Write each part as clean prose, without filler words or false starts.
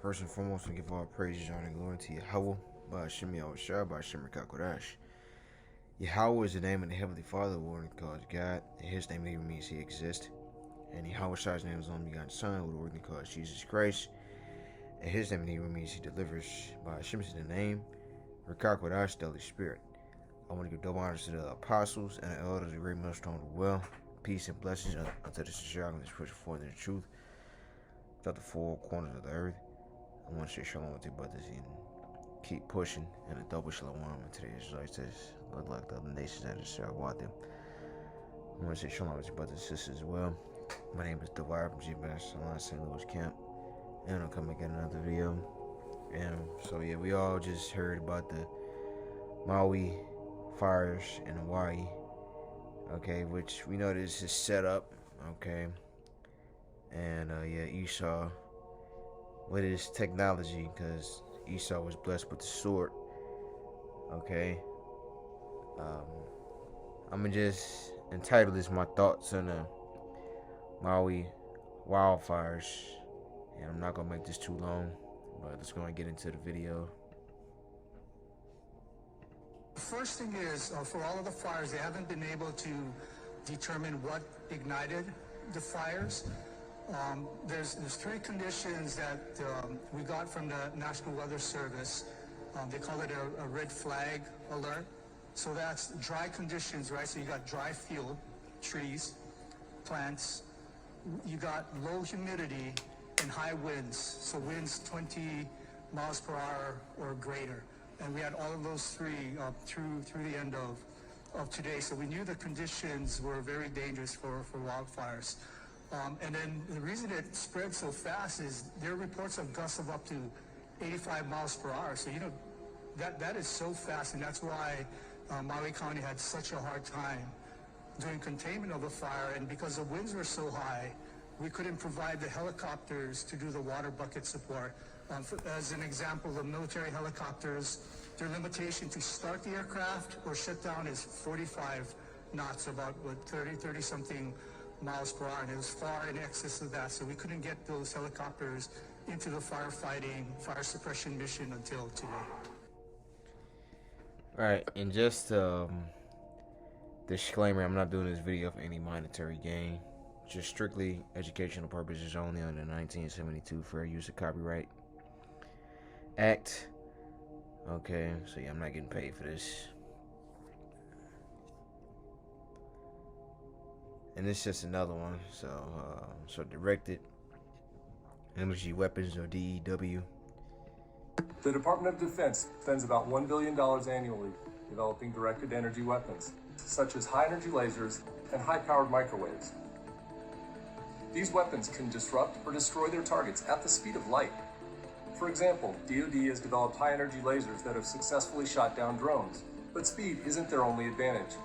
First and foremost, we give all praise, honor, and glory to Yahweh, by Hashem Yahushua, by Hashem Kakodash. Yahweh is the name of the Heavenly Father, the Lord and God God. In His name, He means He exists. And Yahweh's name is the only begotten Son, who the Word and God Jesus Christ. In His name, He means He delivers. By Hashem is the name, Rekakodash, the Holy Spirit. I want to give double honors to the apostles and the elders, the great millstone of the well. Peace and blessings unto the sincere and pushing forth in the truth throughout the four corners of the earth. I want to say shalom with you brothers and keep pushing, and a double shalom to the Israelites that look like the other nations that are out there. I want to say shalom with you brothers and sisters as well. My name is Devar from GBS Salon St. Louis Camp, and I'll come again another video. And so yeah, we all just heard about the Maui fires in Hawaii, okay, which we know this is set up, okay, and yeah, Esau with his technology, because Esau was blessed with the sword, okay. I'm gonna just entitle this my thoughts on the Maui wildfires, and I'm not gonna make this too long, but let's go and get into the video. The first thing is, for all of the fires, they haven't been able to determine what ignited the fires. There's three conditions that we got from the National Weather Service. They call it a red flag alert. So that's dry conditions, right? So you got dry field, trees, plants. You got low humidity and high winds. So winds 20 miles per hour or greater. And we had all of those three through the end of today. So we knew the conditions were very dangerous for wildfires. And then the reason it spread so fast is there are reports of gusts of up to 85 miles per hour. So, you know, that is so fast, and that's why Maui County had such a hard time doing containment of the fire. And because the winds were so high, we couldn't provide the helicopters to do the water bucket support. As an example, the military helicopters, their limitation to start the aircraft or shut down is 45 knots, about 30 something miles per hour, and it was far in excess of that, so we couldn't get those helicopters into the firefighting, fire suppression mission until today. Alright, and just disclaimer, I'm not doing this video for any monetary gain, just strictly educational purposes only under the 1972 Fair Use of Copyright Act. Okay, so yeah, I'm not getting paid for this. And this is just another one. So directed energy weapons, or DEW. The Department of Defense spends about $1 billion annually developing directed energy weapons, such as high-energy lasers and high-powered microwaves. These weapons can disrupt or destroy their targets at the speed of light. For example, DoD has developed high-energy lasers that have successfully shot down drones, but speed isn't their only advantage.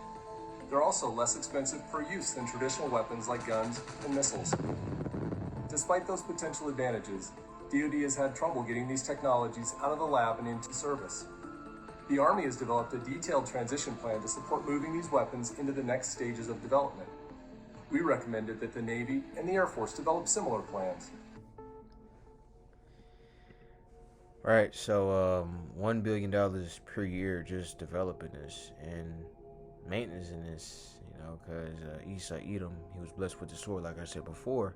They're also less expensive per use than traditional weapons like guns and missiles. Despite those potential advantages, DoD has had trouble getting these technologies out of the lab and into service. The Army has developed a detailed transition plan to support moving these weapons into the next stages of development. We recommended that the Navy and the Air Force develop similar plans. Alright, so $1 billion per year just developing this and maintenance in this, you know, because Esau Edom, he was blessed with the sword, like I said before,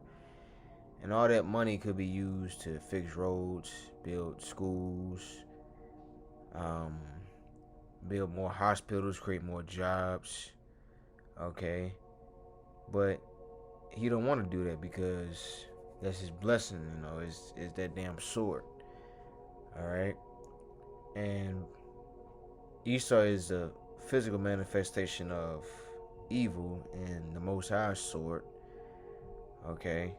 and all that money could be used to fix roads, build schools, build more hospitals, create more jobs, okay, but he don't want to do that because that's his blessing, you know, is that damn sword. Alright, and Esau is the physical manifestation of evil and the Most High's sword, okay,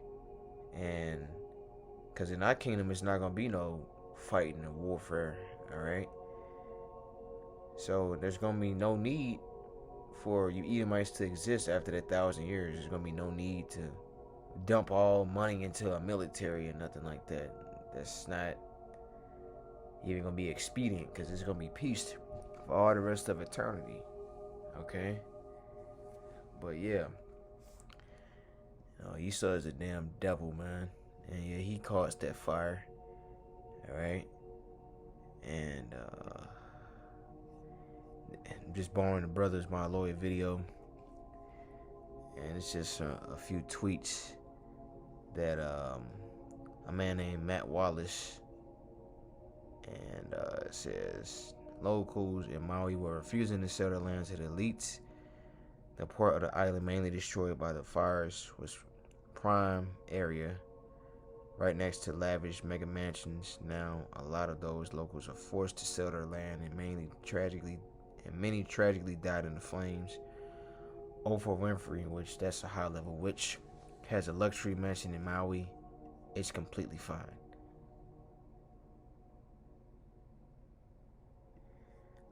and because in our kingdom it's not gonna be no fighting and warfare, all right, so there's gonna be no need for you Edomites to exist after that 1,000 years. There's gonna be no need to dump all money into a military or nothing like that. That's not even gonna be expedient, because it's gonna be peace for all the rest of eternity, okay? But yeah, Esau is a damn devil, man. And yeah, he caused that fire. All right, and I'm just borrowing the Brothers My Lawyer video, and it's just a few tweets that a man named Matt Wallace, and it says locals in Maui were refusing to sell their land to the elites. The part of the island mainly destroyed by the fires was prime area right next to lavish mega mansions. Now a lot of those locals are forced to sell their land, and many tragically died in the flames. Oprah Winfrey, which that's a high level witch, has a luxury mansion in Maui. It's completely fine.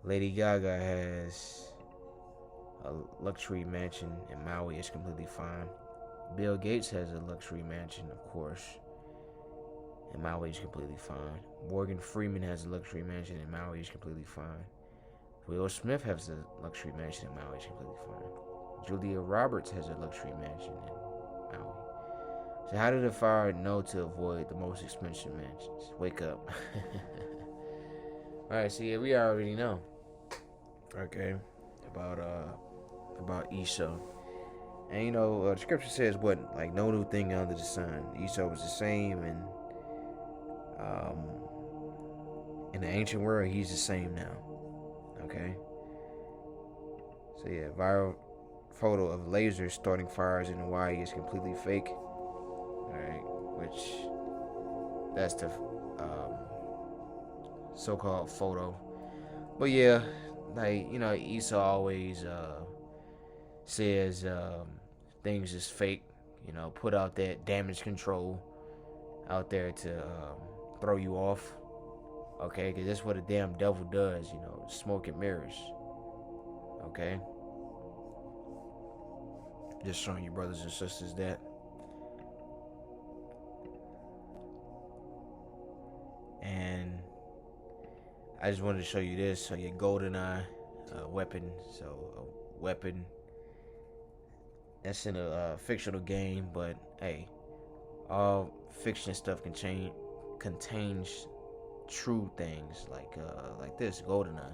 Lady Gaga has a luxury mansion in Maui. It's completely fine. Bill Gates has a luxury mansion, of course, in Maui. Is completely fine. Morgan Freeman has a luxury mansion in Maui. Is completely fine. Will Smith has a luxury mansion in Maui. Is completely fine. Julia Roberts has a luxury mansion in Maui. So how did the fire know to avoid the most expensive mansions? Wake up. Alright, so yeah, we already know. Okay. About Esau. And you know, the scripture says what? Like no new thing under the sun. Esau was the same, and in the ancient world he's the same now. Okay. So yeah, viral photo of lasers starting fires in Hawaii is completely fake. Alright, which that's the so-called photo. But yeah, like, you know, Esau always says things is fake, you know, put out that damage control out there to throw you off. Okay, because that's what a damn devil does, you know, smoke and mirrors. Okay, just showing you brothers and sisters that. And I just wanted to show you this. So your GoldenEye weapon. So a weapon that's in a fictional game, but hey, all fiction stuff contains true things like this GoldenEye.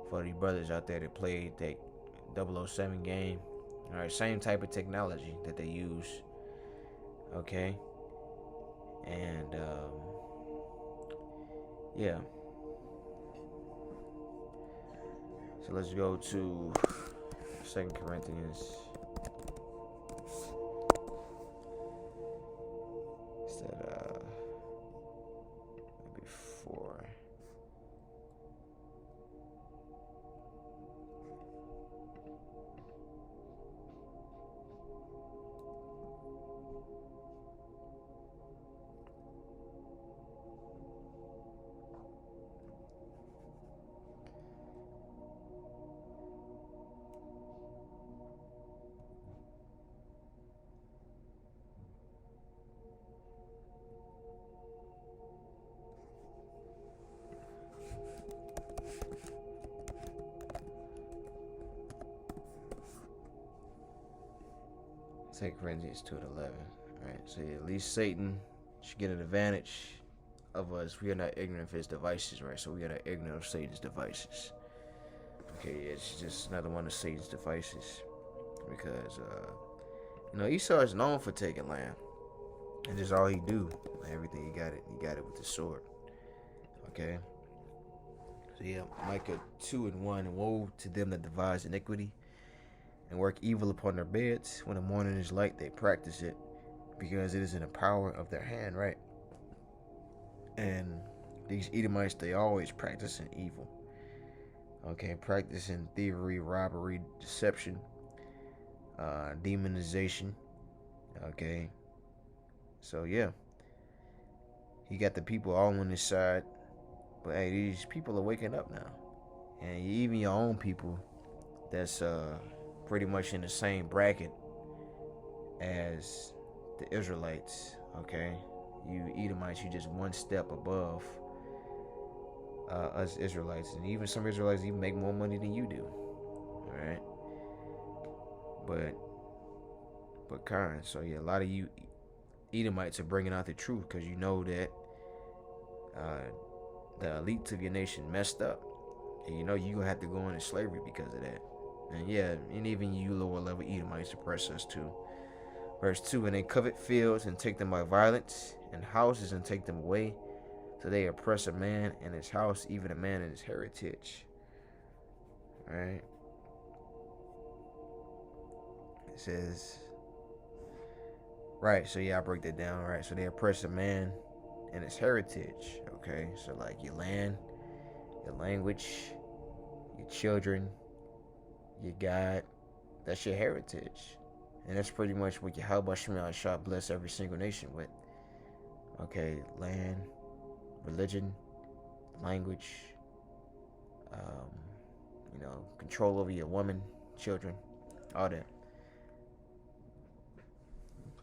For the brothers out there that played that 007 game, all right, same type of technology that they use. Okay, and yeah. So let's go to 2 Corinthians. Is that maybe 4? Take Corinthians 2:11. Right. So yeah, at least Satan should get an advantage of us. We are not ignorant of his devices, right? So we are not ignorant of Satan's devices. Okay, yeah, it's just another one of Satan's devices. Because you know, Esau is known for taking land. And that's all he do. Like everything he got it with the sword. Okay. So yeah, Micah 2:1, woe to them that devise iniquity and work evil upon their beds. When the morning is light, they practice it, because it is in the power of their hand, right? And these Edomites, they always practicing evil. Okay, practicing thievery, robbery, deception, demonization. Okay, so yeah, he got the people all on his side. But hey, these people are waking up now, and even your own people, that's pretty much in the same bracket as the Israelites. Okay, you Edomites, you just one step above us Israelites, and even some Israelites even make more money than you do. All right, but kind. So yeah, a lot of you Edomites are bringing out the truth, because you know that uh, the elites of your nation messed up. And you know you gonna have to go into slavery because of that. And yeah, and even you lower level Edomites oppress us too. Verse 2, and they covet fields and take them by violence, and houses and take them away. So they oppress a man and his house, even a man and his heritage. Alright. It says, right, so yeah, I break that down. Right, so they oppress a man and his heritage. Okay, so like your land, your language, your children, your God, that's your heritage. And that's pretty much what Yahweh Shema shall bless every single nation with. Okay, land, religion, language, control over your woman, children, all that.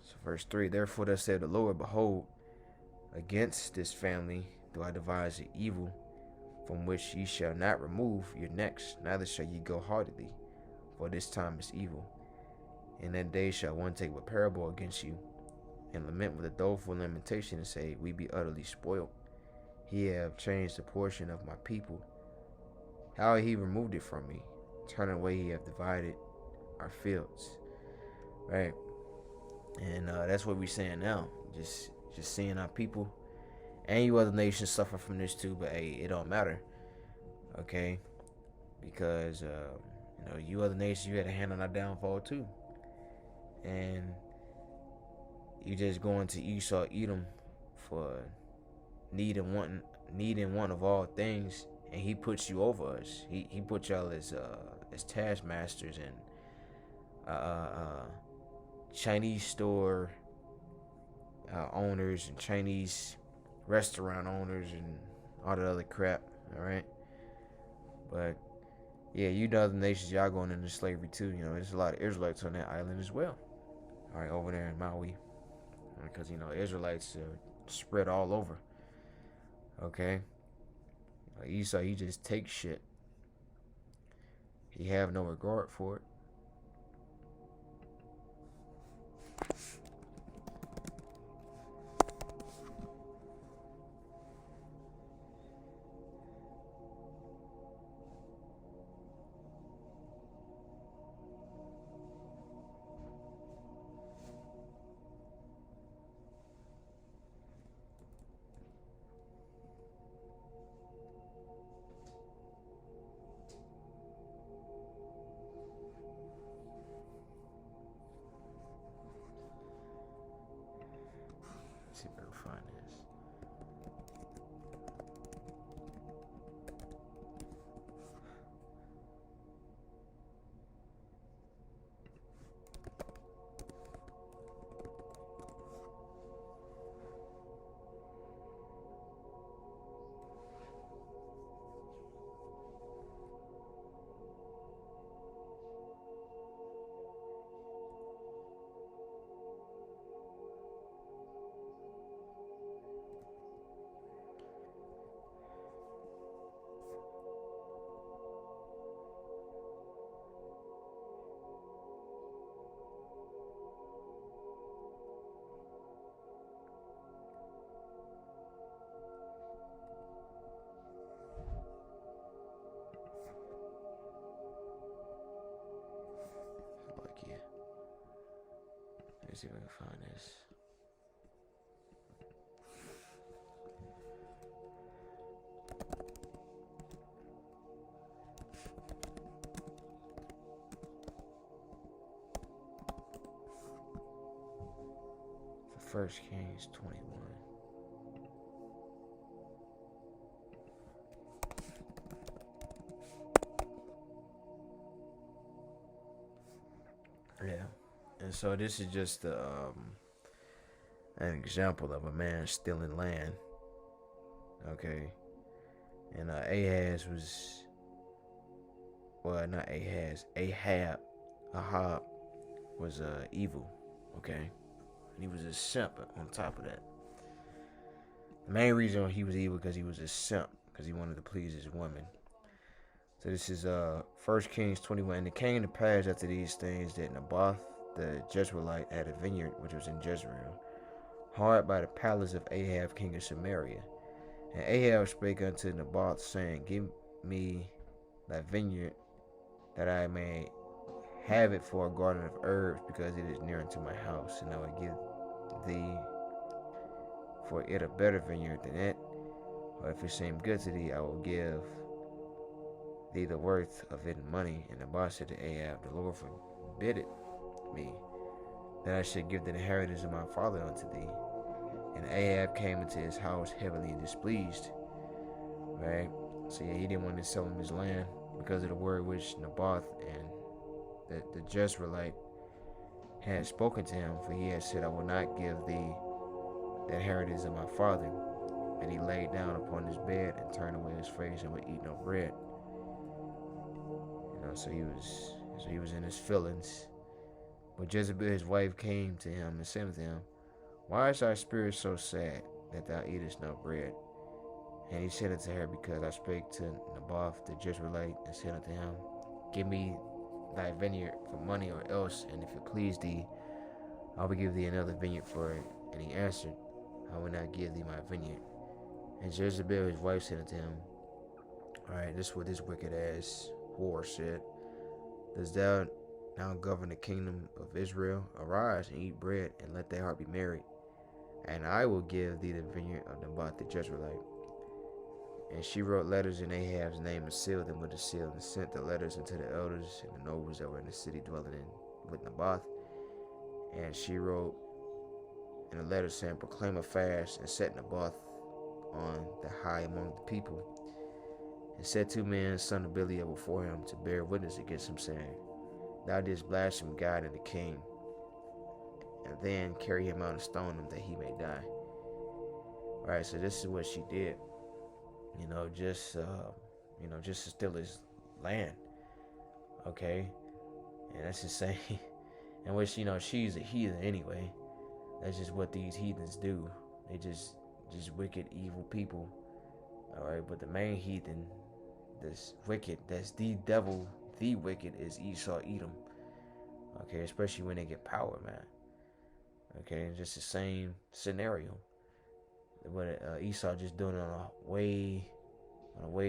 So verse 3, therefore thus said the Lord, behold, against this family do I devise an evil, from which ye shall not remove your necks, neither shall ye go heartedly, for this time is evil. In that day shall one take a parable against you, and lament with a doleful lamentation, and say, we be utterly spoiled. He have changed the portion of my people. How he removed it from me? Turn away, he have divided our fields. Right? And that's what we're saying now. Just seeing our people and you other nations suffer from this too, but hey, it don't matter. Okay? Because you other nations, you had a hand on our downfall too. And you just going to Esau, Edom for need and want of all things, and he puts you over us. He put y'all as taskmasters and Chinese store owners and Chinese restaurant owners and all that other crap. All right, but yeah, you know, other nations, y'all going into slavery too. You know, there's a lot of Israelites on that island as well. All right, over there in Maui, because Israelites spread all over. Okay, Esau, he just takes shit. He have no regard for it. Let's see if I can find this. Like, yeah. Let's see if I can find this. The 1 Kings 21. Yeah, and so this is just an example of a man stealing land. Okay, and Ahaz was, well, not Ahaz, Ahab was evil. Okay, and he was a simp on top of that. The main reason he was evil because he was a simp, because he wanted to please his woman. So this is 1 Kings 21. And it came to pass after these things that Naboth the Jezreelite had a vineyard which was in Jezreel, hard by the palace of Ahab king of Samaria. And Ahab spake unto Naboth, saying, Give me thy vineyard, that I may have it for a garden of herbs, because it is near unto my house, and I will give thee for it a better vineyard than it. Or if it seem good to thee, I will give thee the worth of it in money. And Naboth said to Ahab, The Lord forbid it me, that I should give the inheritance of my father unto thee. And Ahab came into his house heavily displeased. Right? So yeah, he didn't want to sell him his land because of the word which Naboth and the Jezreelite had spoken to him. For he had said, I will not give thee the inheritance of my father. And he laid down upon his bed and turned away his face and would eat no bread. So he was in his feelings. But Jezebel his wife came to him and said unto him, Why is thy spirit so sad that thou eatest no bread? And he said unto her, Because I spake to Naboth the Jezreelite, and said unto him, Give me thy vineyard for money, or else, and if it please thee, I will give thee another vineyard for it. And he answered, I will not give thee my vineyard. And Jezebel his wife said unto him, Alright, this is what this wicked ass whore said. Dost thou now govern the kingdom of Israel? Arise and eat bread, and let thy heart be merry. And I will give thee the vineyard of Naboth the Jezreelite. And she wrote letters in Ahab's name and sealed them with a seal, and sent the letters unto the elders and the nobles that were in the city dwelling with Naboth. And she wrote in a letter saying, Proclaim a fast, and set Naboth on the high among the people, and set 2 men, son of Belial, before him to bear witness against him, saying, Thou didst blaspheme God and the king, and then carry him out and stone him that he may die. Alright, so this is what she did. Just to steal his land. Okay? And that's insane. And which, she's a heathen anyway. That's just what these heathens do. They just wicked, evil people. Alright, but the main heathen that's wicked, that's the devil, the wicked, is Esau, Edom. Okay, especially when they get power, man. Okay, it's just the same scenario. But Esau just doing it on a way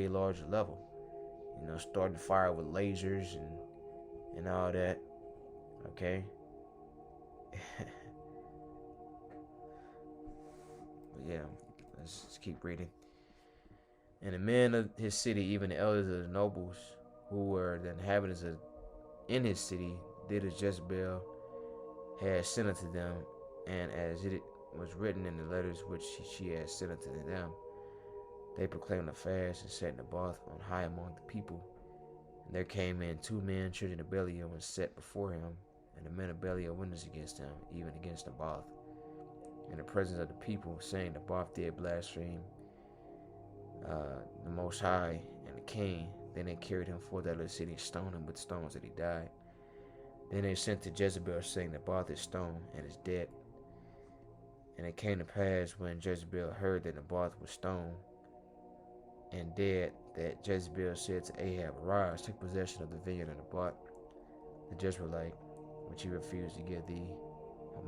larger level. Starting fire with lasers and all that. Okay. But yeah, let's just keep reading. And the men of his city, even the elders of the nobles, who were the inhabitants in his city, did as Jezebel had sent unto them, and as it was written in the letters which she had sent unto them. They proclaimed a fast and set Naboth on high among the people. And there came in 2 men, children of Belial, and set before him. And the men of Belial witnessed against him, even against Naboth, in the presence of the people, saying, Naboth did blaspheme the Most High and the king. Then they carried him forth out of the city and stoned him with stones that he died. Then they sent to Jezebel, saying, Naboth is stoned and is dead. And it came to pass, when Jezebel heard that Naboth was stoned and dead, that Jezebel said to Ahab, Arise, take possession of the vineyard of Naboth the Jezreelite, which he refused to give thee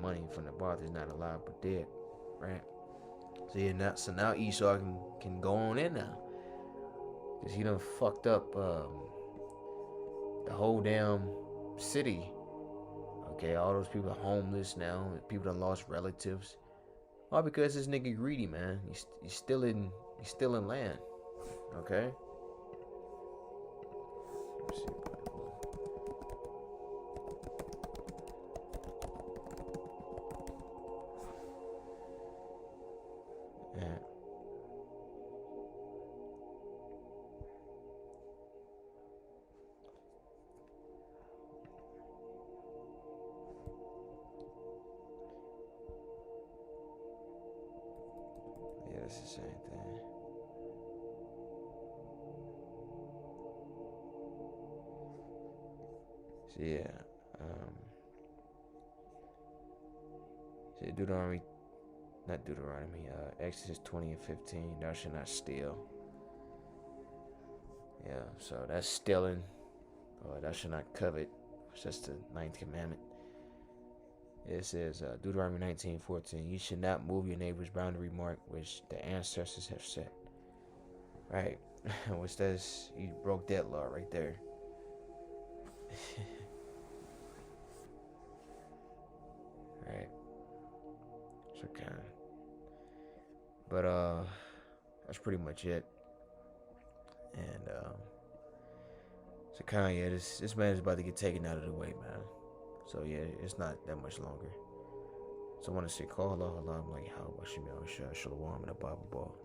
money, for Naboth is not alive but dead. Right? So now Esau can go on in now, because he done fucked up the whole damn city. Okay, all those people are homeless now. People done lost relatives. All because this nigga greedy, man. He's stealing land. Okay. Let's see. Yeah. Yeah, it's the same thing. So yeah, Exodus 20 and 15, thou shalt not steal. Yeah, so that's stealing. Or thou shalt not covet, which that's the 9th commandment. It says, Deuteronomy 19:14, you should not move your neighbor's boundary mark, which the ancestors have set. Right. What's this? You broke that law right there. Right. So kind of. But that's pretty much it. And so kind of yeah, this man is about to get taken out of the way, man. So yeah, it's not that much longer. So I want to say, call Allah, Allah, I'm like, how about Shemel Shah Shalom and a Bible ball.